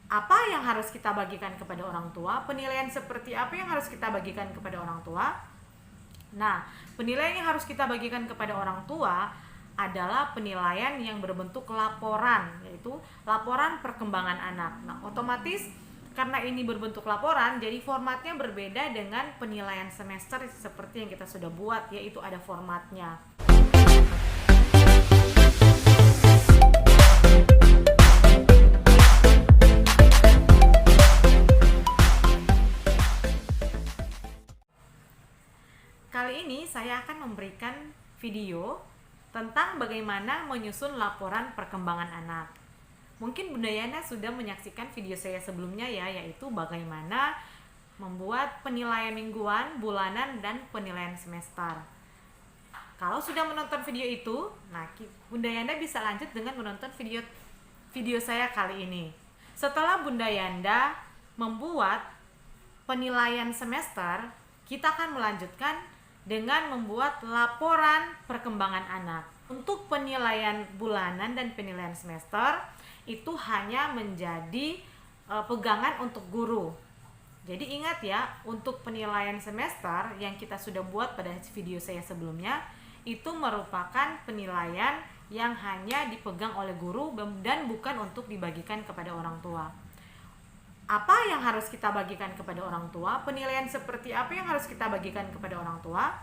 Apa yang harus kita bagikan kepada orang tua? Penilaian seperti apa yang harus kita bagikan kepada orang tua? Nah, penilaian yang harus kita bagikan kepada orang tua adalah penilaian yang berbentuk laporan, yaitu laporan perkembangan anak. Nah, otomatis karena ini berbentuk laporan, jadi formatnya berbeda dengan penilaian semester seperti yang kita sudah buat, yaitu ada formatnya. Kali ini saya akan memberikan video tentang bagaimana menyusun laporan perkembangan anak. Mungkin Bunda Yana sudah menyaksikan video saya sebelumnya ya, yaitu bagaimana membuat penilaian mingguan, bulanan, dan penilaian semester. Kalau sudah menonton video itu, Bunda Yana bisa lanjut dengan menonton video saya kali ini. Setelah Bunda Yana membuat penilaian semester, kita akan melanjutkan dengan membuat laporan perkembangan anak. Untuk penilaian bulanan dan penilaian semester itu hanya menjadi pegangan untuk guru. Jadi ingat ya, untuk penilaian semester yang kita sudah buat pada video saya sebelumnya, itu merupakan penilaian yang hanya dipegang oleh guru dan bukan untuk dibagikan kepada orang tua. Apa yang harus kita bagikan kepada orang tua? Penilaian seperti apa yang harus kita bagikan kepada orang tua?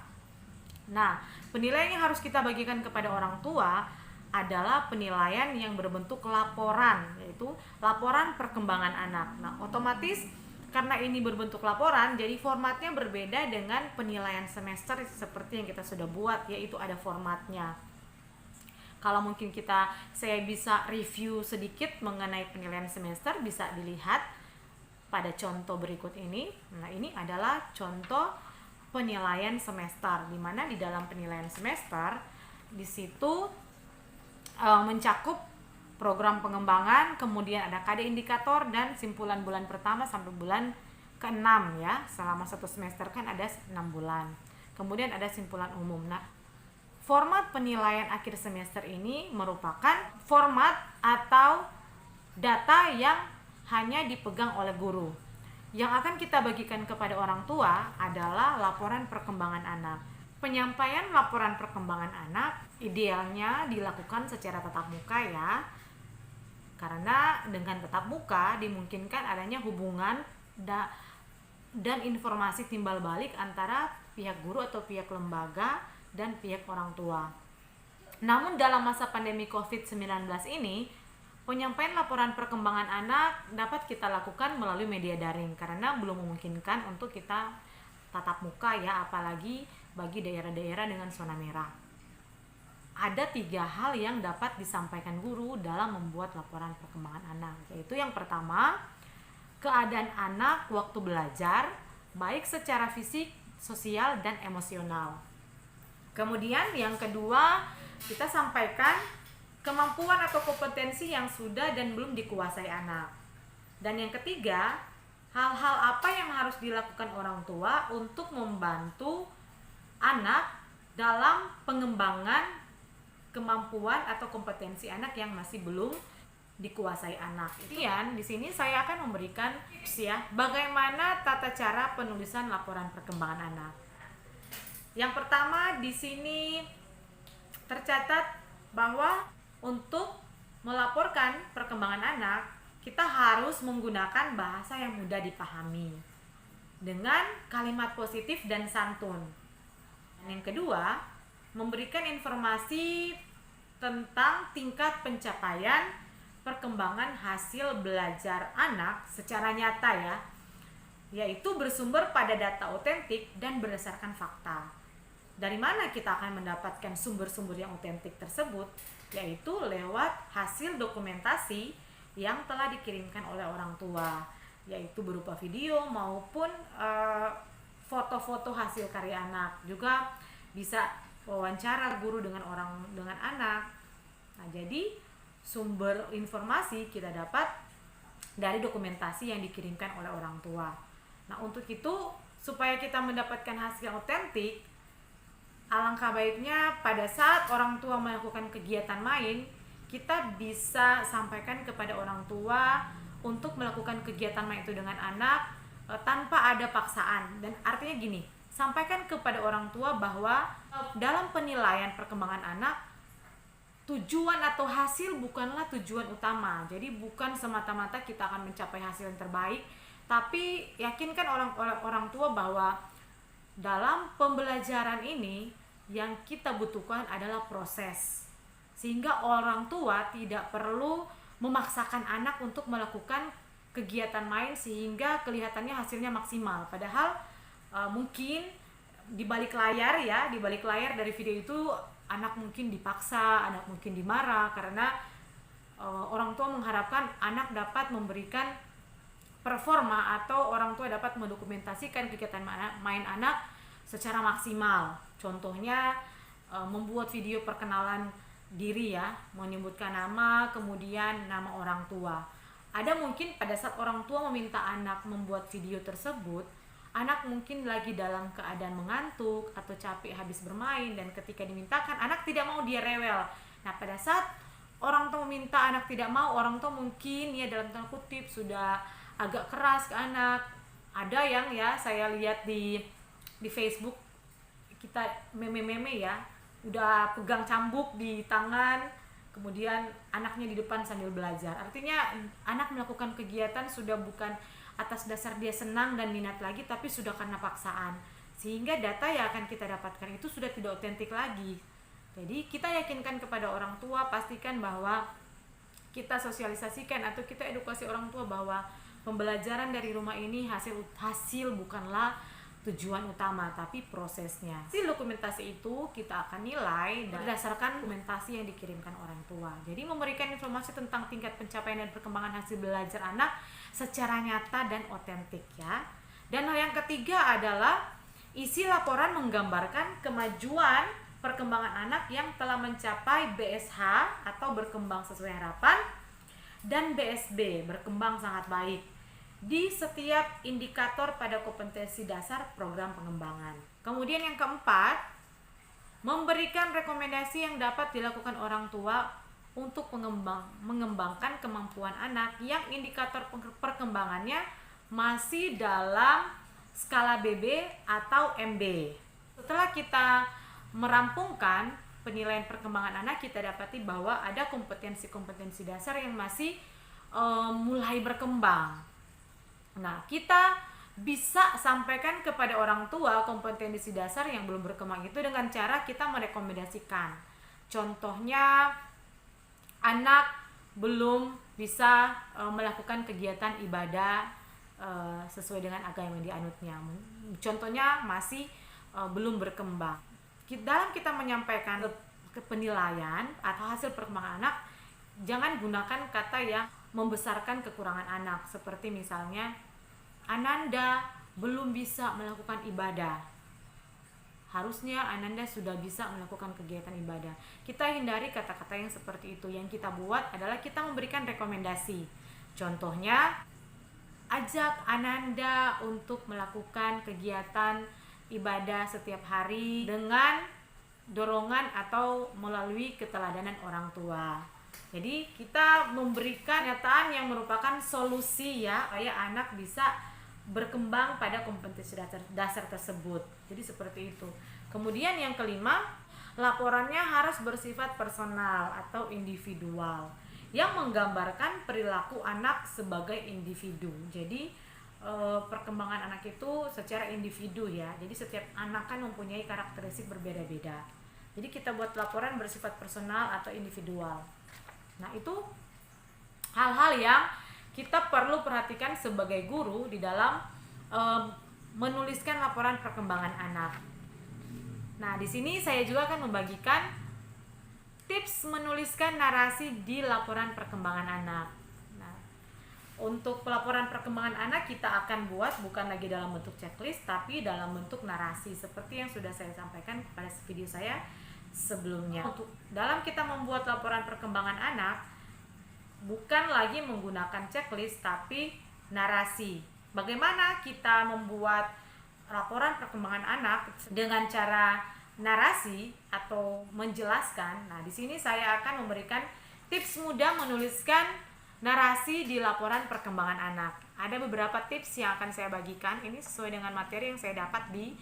Nah, penilaian yang harus kita bagikan kepada orang tua adalah penilaian yang berbentuk laporan, yaitu laporan perkembangan anak. Nah, otomatis karena ini berbentuk laporan, jadi formatnya berbeda dengan penilaian semester seperti yang kita sudah buat, yaitu ada formatnya. Kalau mungkin saya bisa review sedikit mengenai penilaian semester, bisa dilihat pada contoh berikut ini. Nah, ini adalah contoh penilaian semester, di mana di dalam penilaian semester di situ mencakup program pengembangan, kemudian ada KD indikator dan simpulan bulan pertama sampai bulan ke-6 ya. Selama satu semester kan ada 6 bulan. Kemudian ada simpulan umum. Nah, format penilaian akhir semester ini merupakan format atau data yang hanya dipegang oleh guru. Yang akan kita bagikan kepada orang tua adalah laporan perkembangan anak. Penyampaian laporan perkembangan anak idealnya dilakukan secara tatap muka ya. Karena dengan tatap muka dimungkinkan adanya hubungan dan informasi timbal balik antara pihak guru atau pihak lembaga dan pihak orang tua. Namun dalam masa pandemi COVID-19 ini, penyampaian laporan perkembangan anak dapat kita lakukan melalui media daring karena belum memungkinkan untuk kita tatap muka ya, apalagi bagi daerah-daerah dengan zona merah. Ada 3 hal yang dapat disampaikan guru dalam membuat laporan perkembangan anak, yaitu yang pertama, keadaan anak waktu belajar, baik secara fisik, sosial, dan emosional. Kemudian yang kedua, kita sampaikan kemampuan atau kompetensi yang sudah dan belum dikuasai anak. Dan yang ketiga, hal-hal apa yang harus dilakukan orang tua untuk membantu anak dalam pengembangan kemampuan atau kompetensi anak yang masih belum dikuasai anak. Kemudian di sini saya akan memberikan tips ya, bagaimana tata cara penulisan laporan perkembangan anak. Yang pertama di sini tercatat bahwa untuk melaporkan perkembangan anak, kita harus menggunakan bahasa yang mudah dipahami dengan kalimat positif dan santun. Dan yang kedua, memberikan informasi tentang tingkat pencapaian perkembangan hasil belajar anak secara nyata ya, yaitu bersumber pada data otentik dan berdasarkan fakta. Dari mana kita akan mendapatkan sumber-sumber yang otentik tersebut? Yaitu lewat hasil dokumentasi yang telah dikirimkan oleh orang tua, yaitu berupa video maupun foto-foto hasil karya anak. Juga bisa wawancara guru dengan anak. Nah, jadi sumber informasi kita dapat dari dokumentasi yang dikirimkan oleh orang tua. Nah, untuk itu supaya kita mendapatkan hasil yang otentik, alangkah baiknya pada saat orang tua melakukan kegiatan main, kita bisa sampaikan kepada orang tua untuk melakukan kegiatan main itu dengan anak tanpa ada paksaan. Dan artinya gini, sampaikan kepada orang tua bahwa dalam penilaian perkembangan anak, tujuan atau hasil bukanlah tujuan utama. Jadi bukan semata-mata kita akan mencapai hasil yang terbaik, tapi yakinkan orang tua bahwa dalam pembelajaran ini yang kita butuhkan adalah proses. Sehingga orang tua tidak perlu memaksakan anak untuk melakukan kegiatan main sehingga kelihatannya hasilnya maksimal. Padahal mungkin di balik layar dari video itu anak mungkin dipaksa, anak mungkin dimarah karena orang tua mengharapkan anak dapat memberikan performa atau orang tua dapat mendokumentasikan kegiatan main anak secara maksimal. Contohnya membuat video perkenalan diri ya, menyebutkan nama, kemudian nama orang tua. Ada mungkin pada saat orang tua meminta anak membuat video tersebut, anak mungkin lagi dalam keadaan mengantuk atau capek habis bermain, dan ketika dimintakan anak tidak mau, dia rewel. Nah, pada saat orang tua meminta anak tidak mau, orang tua mungkin ya dalam tanda kutip sudah agak keras ke anak. Ada yang ya saya lihat di Facebook, kita meme-meme ya, udah pegang cambuk di tangan, kemudian anaknya di depan sambil belajar. Artinya anak melakukan kegiatan sudah bukan atas dasar dia senang dan minat lagi, tapi sudah karena paksaan, sehingga data yang akan kita dapatkan itu sudah tidak otentik lagi. Jadi kita yakinkan kepada orang tua, pastikan bahwa kita sosialisasikan atau kita edukasi orang tua bahwa pembelajaran dari rumah ini hasil bukanlah tujuan utama, tapi prosesnya. Hasil dokumentasi itu kita akan nilai berdasarkan dokumentasi yang dikirimkan orang tua. Jadi memberikan informasi tentang tingkat pencapaian dan perkembangan hasil belajar anak secara nyata dan otentik ya. Dan hal yang ketiga adalah isi laporan menggambarkan kemajuan perkembangan anak yang telah mencapai BSH atau berkembang sesuai harapan, dan BSB berkembang sangat baik di setiap indikator pada kompetensi dasar program pengembangan. Kemudian yang keempat, memberikan rekomendasi yang dapat dilakukan orang tua untuk mengembangkan kemampuan anak yang indikator perkembangannya masih dalam skala BB atau MB. Setelah kita merampungkan penilaian perkembangan anak, kita dapati bahwa ada kompetensi-kompetensi dasar yang masih mulai berkembang. Nah, kita bisa sampaikan kepada orang tua kompetensi dasar yang belum berkembang itu dengan cara kita merekomendasikan. Contohnya, anak belum bisa melakukan kegiatan ibadah sesuai dengan agama yang dianutnya. Contohnya masih belum berkembang. Dalam kita menyampaikan penilaian atau hasil perkembangan anak, jangan gunakan kata yang membesarkan kekurangan anak, seperti misalnya Ananda belum bisa melakukan ibadah, harusnya Ananda sudah bisa melakukan kegiatan ibadah. Kita hindari kata-kata yang seperti itu. Yang kita buat adalah kita memberikan rekomendasi. Contohnya, ajak Ananda untuk melakukan kegiatan ibadah setiap hari dengan dorongan atau melalui keteladanan orang tua. Jadi kita memberikan nyataan yang merupakan solusi ya, supaya anak bisa berkembang pada kompetensi dasar tersebut. Jadi seperti itu. Kemudian yang kelima, laporannya harus bersifat personal atau individual yang menggambarkan perilaku anak sebagai individu. Jadi perkembangan anak itu secara individu ya. Jadi setiap anak kan mempunyai karakteristik berbeda-beda. Jadi kita buat laporan bersifat personal atau individual. Nah, itu hal-hal yang kita perlu perhatikan sebagai guru di dalam menuliskan laporan perkembangan anak. Nah, di sini saya juga akan membagikan tips menuliskan narasi di laporan perkembangan anak. Nah, untuk pelaporan perkembangan anak kita akan buat bukan lagi dalam bentuk checklist, tapi dalam bentuk narasi seperti yang sudah saya sampaikan pada video saya sebelumnya. Untuk dalam kita membuat laporan perkembangan anak, bukan lagi menggunakan checklist tapi narasi. Bagaimana kita membuat laporan perkembangan anak dengan cara narasi atau menjelaskan? Nah, di sini saya akan memberikan tips mudah menuliskan narasi di laporan perkembangan anak. Ada beberapa tips yang akan saya bagikan. Ini sesuai dengan materi yang saya dapat di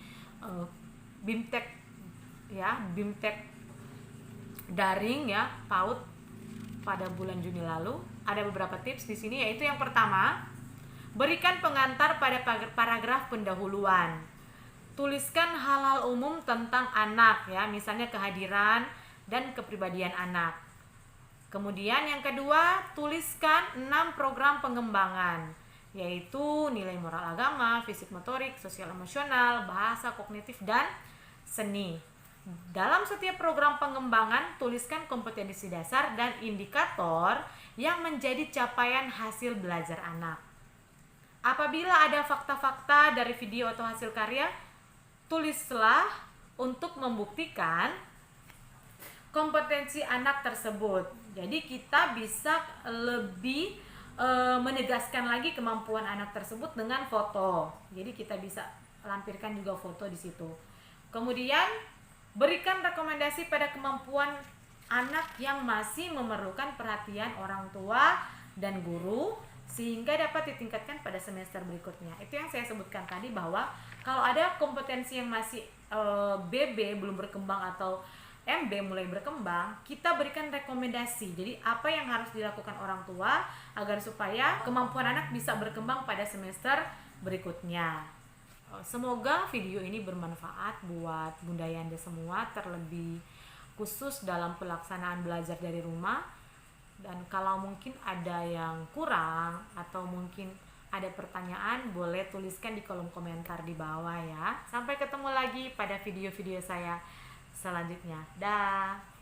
BIMTEK ya, BIMTEK daring ya, PAUD pada bulan Juni lalu. Ada beberapa tips di sini, yaitu yang pertama, berikan pengantar pada paragraf pendahuluan. Tuliskan hal-hal umum tentang anak ya, misalnya kehadiran dan kepribadian anak. Kemudian yang kedua, tuliskan 6 program pengembangan, yaitu nilai moral agama, fisik motorik, sosial emosional, bahasa kognitif, dan seni. Dalam setiap program pengembangan, tuliskan kompetensi dasar dan indikator yang menjadi capaian hasil belajar anak. Apabila ada fakta-fakta dari video atau hasil karya, tulislah untuk membuktikan kompetensi anak tersebut. Jadi kita bisa lebih menegaskan lagi kemampuan anak tersebut dengan foto. Jadi kita bisa lampirkan juga foto di situ. Kemudian berikan rekomendasi pada kemampuan anak yang masih memerlukan perhatian orang tua dan guru sehingga dapat ditingkatkan pada semester berikutnya. Itu yang saya sebutkan tadi, bahwa kalau ada kompetensi yang masih BB belum berkembang atau MB mulai berkembang, kita berikan rekomendasi. Jadi apa yang harus dilakukan orang tua agar supaya kemampuan anak bisa berkembang pada semester berikutnya. Semoga video ini bermanfaat buat Bunda Yanda semua, terlebih khusus dalam pelaksanaan belajar dari rumah. Dan kalau mungkin ada yang kurang atau mungkin ada pertanyaan, boleh tuliskan di kolom komentar di bawah ya. Sampai ketemu lagi pada video-video saya selanjutnya. Dah.